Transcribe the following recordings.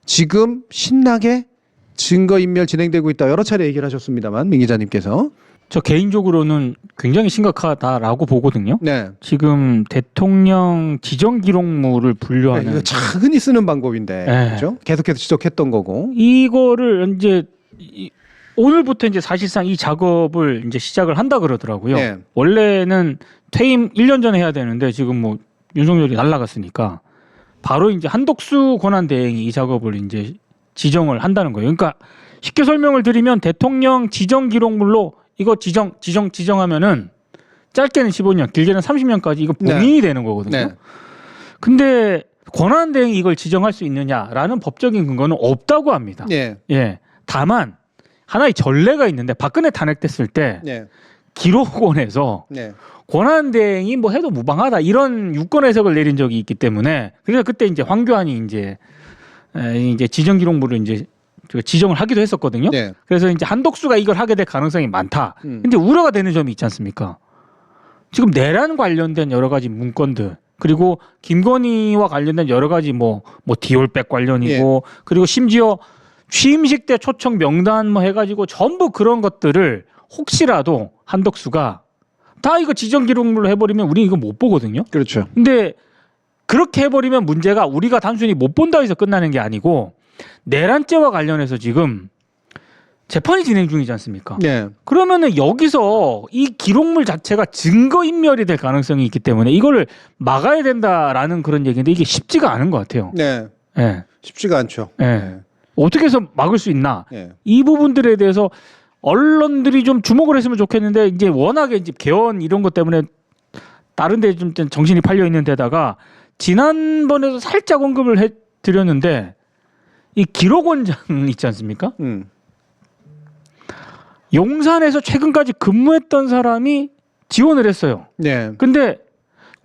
지금 신나게 증거인멸 진행되고 있다. 여러 차례 얘기를 하셨습니다만 민 기자님께서. 저 개인적으로는 굉장히 심각하다라고 보거든요. 네. 지금 대통령 지정 기록물을 분류하는 이거 흔히 쓰는 방법인데 네. 그렇죠? 계속해서 지적했던 거고. 이거를 이제 오늘부터 이제 사실상 이 작업을 이제 시작을 한다 그러더라고요. 네. 원래는 퇴임 1년 전에 해야 되는데 지금 뭐 윤석열이 날아갔으니까 바로 이제 한덕수 권한대행이 이 작업을 이제 지정을 한다는 거예요. 그러니까 쉽게 설명을 드리면 대통령 지정 기록물로 이거 지정하면은 짧게는 15년, 길게는 30년까지 이거 봉인이 되는 거거든요. 네. 근데 권한대행이 이걸 지정할 수 있느냐라는 법적인 근거는 없다고 합니다. 네. 예. 다만 하나의 전례가 있는데 박근혜 탄핵됐을 때 네. 기록원에서 네. 권한대행이 뭐 해도 무방하다 이런 유권 해석을 내린 적이 있기 때문에 그래서 그때 이제 황교안이 이제 지정 기록물을 이제 지정을 하기도 했었거든요. 네. 그래서 이제 한덕수가 이걸 하게 될 가능성이 많다. 근데 우려가 되는 점이 있지 않습니까? 지금 내란 관련된 여러 가지 문건들 그리고 김건희와 관련된 여러 가지 뭐 디올백 관련이고 그리고 심지어 취임식 때 초청 명단 뭐 해가지고 전부 그런 것들을 혹시라도 한덕수가 다 이거 지정 기록물로 해버리면 우리 이거 못 보거든요. 그렇죠. 근데 그렇게 해버리면 문제가 우리가 단순히 못 본다 해서 끝나는 게 아니고 내란죄와 관련해서 지금 재판이 진행 중이지 않습니까? 네. 그러면은 여기서 이 기록물 자체가 증거인멸이 될 가능성이 있기 때문에 이거를 막아야 된다라는 그런 얘기인데 이게 쉽지가 않은 것 같아요. 네. 예. 쉽지가 않죠. 예. 어떻게 해서 막을 수 있나? 네. 이 부분들에 대해서 언론들이 좀 주목을 했으면 좋겠는데 이제 워낙에 이제 개헌 이런 것 때문에 다른 데 좀 정신이 팔려 있는 데다가 지난번에도 살짝 언급을 해 드렸는데 이 기록원장 있지 않습니까? 용산에서 최근까지 근무했던 사람이 지원을 했어요. 네. 근데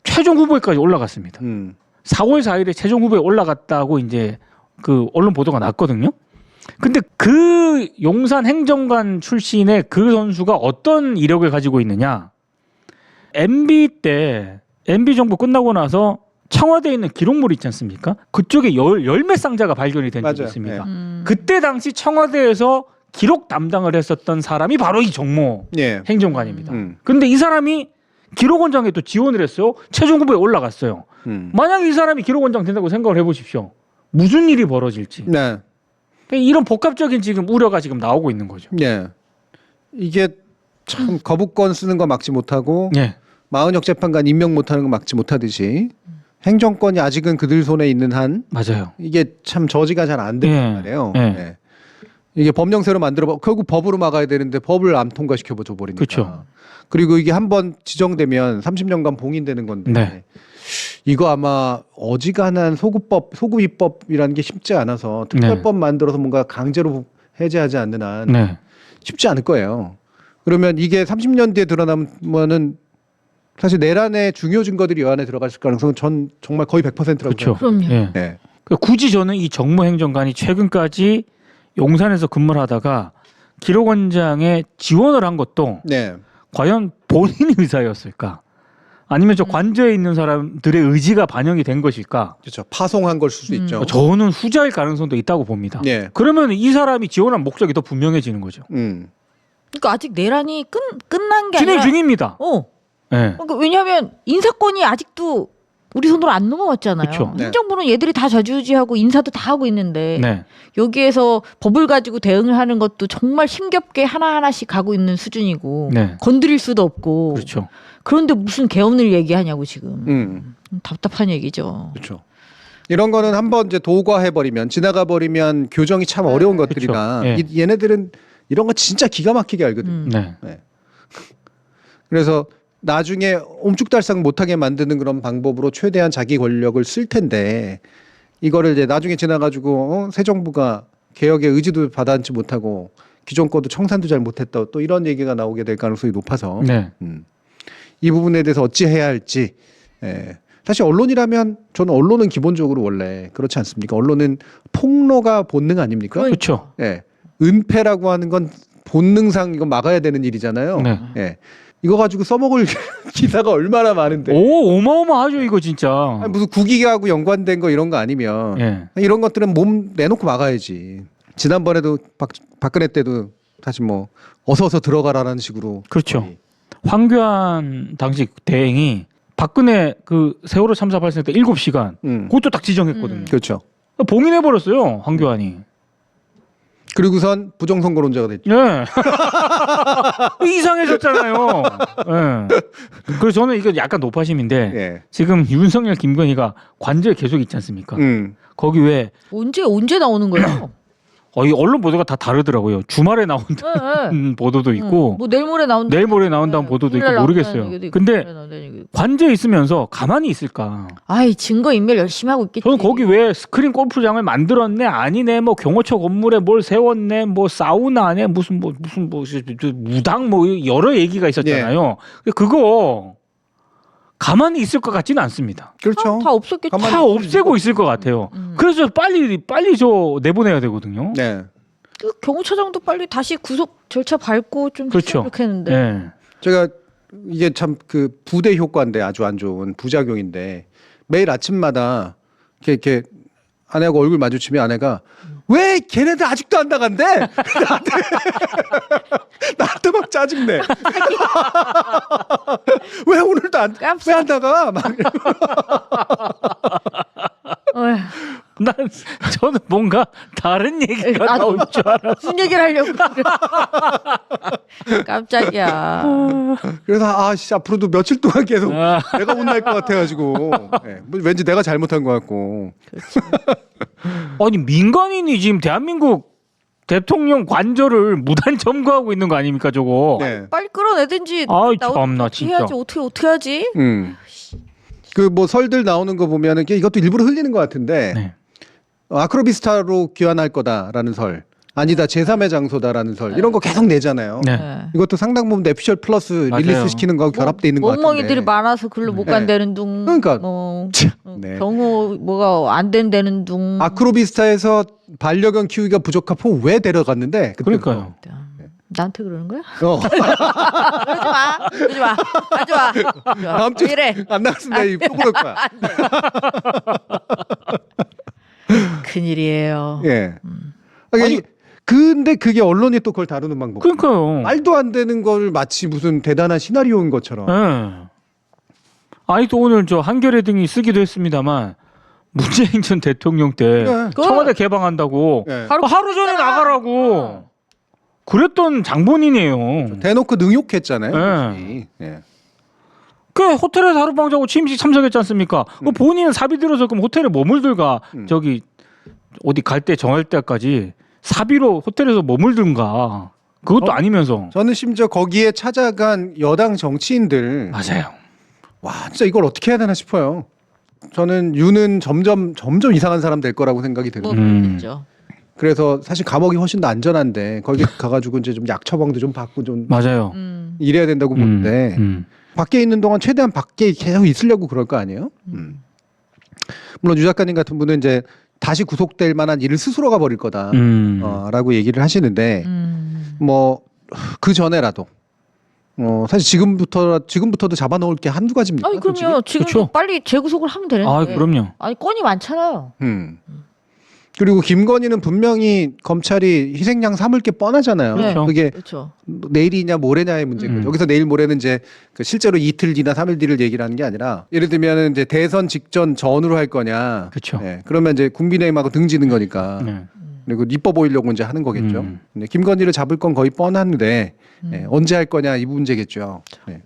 최종 후보에까지 올라갔습니다. 4월 4일에 최종 후보에 올라갔다고 이제 그 언론 보도가 났거든요. 근데 그 용산 행정관 출신의 그 선수가 어떤 이력을 가지고 있느냐? MB 때 MB 정부 끝나고 나서 청와대에 있는 기록물 있지 않습니까? 그쪽에 열몇 상자가 발견이 된 적이 있습니다. 그때 당시 청와대에서 기록 담당을 했었던 사람이 바로 이 정모 행정관입니다. 그런데 이 사람이 기록원장에 또 지원을 했어요. 최종 후보에 올라갔어요. 만약에 이 사람이 기록원장 된다고 생각을 해보십시오. 무슨 일이 벌어질지. 네. 이런 복합적인 지금 우려가 지금 나오고 있는 거죠. 네. 이게 참 거부권 쓰는 거 막지 못하고 네. 마은혁 재판관 임명 못하는 거 막지 못하듯이 행정권이 아직은 그들 손에 있는 한 맞아요. 이게 참 저지가 잘 안 된단 말이에요. 네. 네. 이게 법령새로 만들어 결국 법으로 막아야 되는데 법을 안 통과시켜 줘 버리니까. 그렇죠. 그리고 이게 한번 지정되면 30년간 봉인되는 건데 네. 이거 아마 어지간한 소급 입법이라는 게 쉽지 않아서 특별법 만들어서 뭔가 강제로 해제하지 않는 한 쉽지 않을 거예요. 그러면 이게 30년 뒤에 드러나면은 사실 내란의 중요 증거들이 이 안에 들어갔을 가능성은 전 정말 거의 100%라고 그렇죠. 생각합니다. 그럼요. 네. 굳이 저는 이 정모 행정관이 최근까지 용산에서 근무를 하다가 기록원장에 지원을 한 것도 네. 과연 본인의 의사였을까? 아니면 저 관저에 있는 사람들의 의지가 반영이 된 것일까? 그렇죠. 파송한 걸 수도 있죠. 저는 후자일 가능성도 있다고 봅니다. 네. 그러면 이 사람이 지원한 목적이 더 분명해지는 거죠. 그러니까 아직 내란이 끝난 게 진행 아니라 중입니다. 네. 그러니까 왜냐하면 인사권이 아직도 우리 손으로 안 넘어왔잖아요. 그쵸. 네. 행정부는 얘들이 다 좌지우지하고 인사도 다 하고 있는데 네. 여기에서 법을 가지고 대응을 하는 것도 정말 힘겹게 하나하나씩 가고 있는 수준이고 네. 건드릴 수도 없고 그렇죠. 그런데 무슨 개헌을 얘기하냐고 지금. 음. 답답한 얘기죠. 그렇죠. 이런 거는 한번 이제 도과해 버리면 지나가 버리면 교정이 참 어려운 것들이라 그쵸. 얘네들은 이런 거 진짜 기가 막히게 알거든요. 네. 네. 그래서 나중에 옴쭉달싹 못하게 만드는 그런 방법으로 최대한 자기 권력을 쓸 텐데 이거를 이제 나중에 지나가지고 새 정부가 개혁의 의지도 받아안지 못하고 기존 거도 청산도 잘 못했다 또 이런 얘기가 나오게 될 가능성이 높아서 네. 이 부분에 대해서 어찌 해야 할지 사실 언론이라면 저는 언론은 기본적으로 원래 그렇지 않습니까? 언론은 폭로가 본능 아닙니까? 그렇죠. 은폐라고 하는 건 본능상 이건 막아야 되는 일이잖아요. 네. 예. 이거 가지고 써먹을 기사가 얼마나 많은데. 오, 어마어마하죠 이거 진짜. 아니, 무슨 국익하고 연관된 거 이런 거 아니면 예. 이런 것들은 몸 내놓고 막아야지. 지난번에도 박근혜 때도 다시 뭐 어서 들어가라는 식으로. 그렇죠. 거의. 황교안 당시 대행이 박근혜 그 세월호 참사 발생 때 7시간 그것도 딱 지정했거든요. 그렇죠. 봉인해 버렸어요 황교안이. 그리고선 부정선거론자가 됐죠. 예. 이상해졌잖아요. 예. 그래서 저는 이거 약간 노파심인데 예. 지금 윤석열, 김건희가 관저에 계속 있지 않습니까? 거기 왜 언제 나오는 거예요? 이 언론 보도가 다 다르더라고요. 주말에 나온다는 네, 네. 보도도 있고 뭐 내일 모레 나온다. 내일 모레 나온다는 보도도 있고 모르겠어요. 근데 관저에 있으면서 가만히 있을까? 아이 증거 인멸 열심히 하고 있겠지. 저는 거기 왜 스크린 골프장을 만들었네 아니네 뭐 경호처 건물에 뭘 세웠네 뭐 사우나네 무슨 무당 뭐 여러 얘기가 있었잖아요. 그거 가만히 있을 것 같지는 않습니다. 그렇죠. 다 없었겠죠. 다 없애고 있을 것 같아요. 그래서 빨리 저 내보내야 되거든요. 네. 그 경호처장도 빨리 다시 구속 절차 밟고 좀 그렇죠. 이렇게 했는데. 네. 제가 이게 참 그 부대 효과인데 아주 안 좋은 부작용인데 매일 아침마다 이렇게 아내하고 얼굴 마주치면 아내가 왜 걔네들 아직도 안 나간대? 나한테 막 짜증내. 왜 오늘도 왜 안 나가? 막 저는 뭔가 다른 얘기가 나올 줄 알았어. 무슨 얘기를 하려고. 깜짝이야. 그래서 앞으로도 며칠 동안 계속 내가 혼날 것 같아가지고 네, 왠지 내가 잘못한 것 같고. 아니 민간인이 지금 대한민국 대통령 관저를 무단 점거하고 있는 거 아닙니까 저거? 네. 빨리 끌어내든지. 아이 참나 진짜. 해야지 어떻게 하지? 그 뭐 설들 나오는 거 보면은 이것도 일부러 흘리는 것 같은데 네. 아크로비스타로 귀환할 거다라는 설, 아니다 제3의 장소다라는 설 이런 거 계속 내잖아요. 네. 이것도 상당 부분 내피셜 플러스 맞아요. 릴리스 시키는 거하고 결합돼 있는 것 같은데. 멍멍이들이 많아서 글로 못 간다는 둥. 그러니까. 뭐 네. 경호 뭐가 안 된다는 둥. 아크로비스타에서 반려견 키우기가 부적합하고 왜 데려갔는데? 그러니까요. 나한테 그러는 거야? 그러지 어. 마. 하지 마. 다음 주 이래. 안 나갔으면 내가 입고 그럴 거야. 큰일이에요. 예. 아니, 근데 그게 언론이 또 그걸 다루는 방법. 그러니까요. 말도 안 되는 걸 마치 무슨 대단한 시나리오인 것처럼. 네. 아니 또 오늘 저 한겨레 등이 쓰기도 했습니다만 문재인 전 대통령 때 네. 청와대 개방한다고 네. 하루 전에 나가라고 그랬던 장본인이에요. 대놓고 능욕했잖아요. 네. 솔직히. 예. 그 호텔에서 하룻밤 자고 취임식 참석했지 않습니까? 그 본인은 사비 들어서 그럼 호텔에 머물들가 저기 어디 갈 때 정할 때까지 사비로 호텔에서 머물든가 그것도 아니면서. 저는 심지어 거기에 찾아간 여당 정치인들 맞아요. 와 진짜 이걸 어떻게 해야 되나 싶어요. 저는 유는 점점 이상한 사람 될 거라고 생각이 뭐 들어요. 그렇겠죠. 그래서 사실 감옥이 훨씬 더 안전한데 거기 가가지고 이제 좀 약 처방도 좀 받고 좀 맞아요. 이래야 된다고 보는데 밖에 있는 동안 최대한 밖에 계속 있으려고 그럴 거 아니에요? 물론 유 작가님 같은 분은 이제 다시 구속될 만한 일을 스스로가 벌일 거다라고 얘기를 하시는데 뭐 그 전에라도 사실 지금부터도 잡아놓을 게 한두 가지입니까? 아니 그럼요. 지금 그쵸? 빨리 재구속을 하면 되는데. 아 그럼요. 아니 건이 많잖아요. 그리고 김건희는 분명히 검찰이 희생양 삼을 게 뻔하잖아요. 그렇죠. 그게 그렇죠. 내일이냐 모레냐의 문제인 거죠. 여기서 내일 모레는 이제 그 실제로 이틀 뒤나 3일 뒤를 얘기를 하는 게 아니라 예를 들면 이제 대선 직전 전으로 할 거냐. 그렇죠. 네, 그러면 이제 국민의힘하고 등지는 거니까. 네. 그리고 이뻐 보이려고 이제 하는 거겠죠. 근데 김건희를 잡을 건 거의 뻔한데 언제 할 거냐 이 문제겠죠. 네.